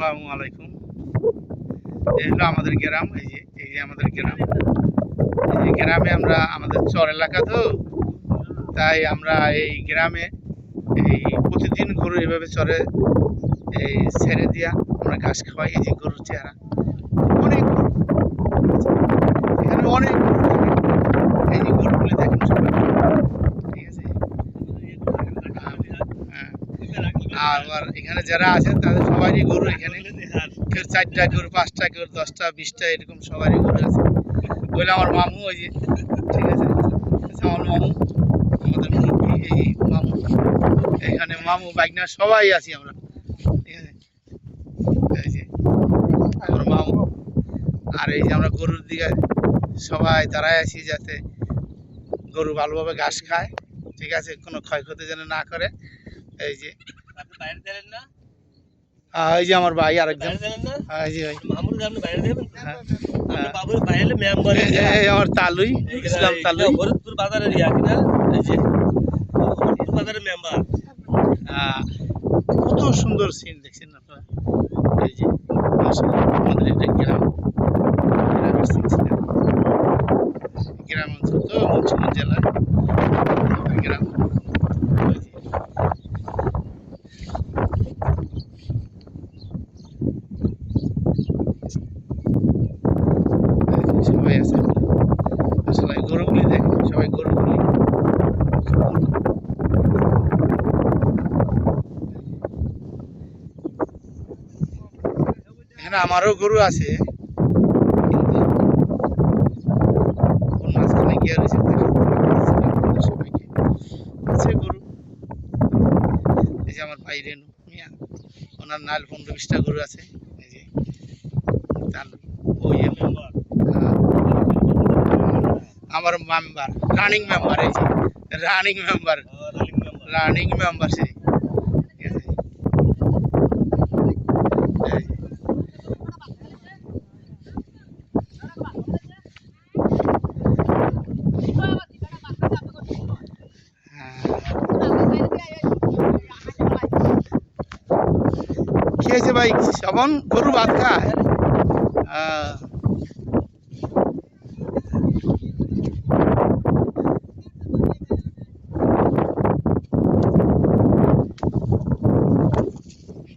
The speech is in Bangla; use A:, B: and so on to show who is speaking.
A: আসসালামু আলাইকুম। এই হলো আমাদের গ্রাম। এই যে আমাদের গ্রাম। এই গ্রামে আমরা আমাদের চর এলাকা তো, তাই আমরা এই গ্রামে এই প্রতিদিন গরু এইভাবে চরে এই ছেড়ে দিয়া আমরা ঘাস খাওয়াই। এই যে গরুর চেহারা অনেক গরু, এখানে অনেক গরু থাকে। এই যে গরুগুলি দেখেন সবাই, ঠিক আছে। হ্যাঁ, আর এখানে যারা আছেন তাদের সবারই গরু। এখানে কেউ 4টা গরু, 5টা গরু, 10টা 20টা এরকম সবারই গরু আছে। বলে আমার মামু, ওই যে, ঠিক আছে, আমার মামু, আমাদের মুরব্বী, এই মামু, এখানে মামু বাইকনা সবাই আছি আমরা, ঠিক আছে। এই যে আমার মামু, আর এই যে আমরা গরুর দিকে সবাই দাঁড়ায় আছি যাতে গরু ভালোভাবে ঘাস খায়, ঠিক আছে, কোনো ক্ষয়ক্ষতি যেন না করে। এই যে এই যে আমার ভাই আরেকজন, এই যে ভাই, আমার তালুই, ইসলাম তালুই,
B: ফরিদপুর বাজারের কিনা,
A: এই যে
B: ফরিদপুর বাজারের মেম্বার।
A: কত সুন্দর সিন দেখছেন আপনারা। এই যে আমাদের একটা গ্রাম, গ্রামের সিন ছিল। গ্রাম অঞ্চল তো, মুন্সিগঞ্জ জেলার গ্রাম। সবাই আছে আসলে গরুগুলি দেখেন, সবাই গরুগুলি। এখানে আমারও গরু আছে, কিন্তু কোন মাঝখানে গিয়ে রয়েছে সবাইকে আছে গরু। এই যে আমার ভাই রেনু মিয়া, ওনার নাল 15-20টা গরু আছে। এই যে তালু, ওই আমার মেম্বার, রানিং মেম্বার, এই যে রানিং মেম্বার, রানিং মেম্বার সে, ঠিক আছে। কি হয়েছে ভাই, শ্রাবণ গরু ভাত খায়?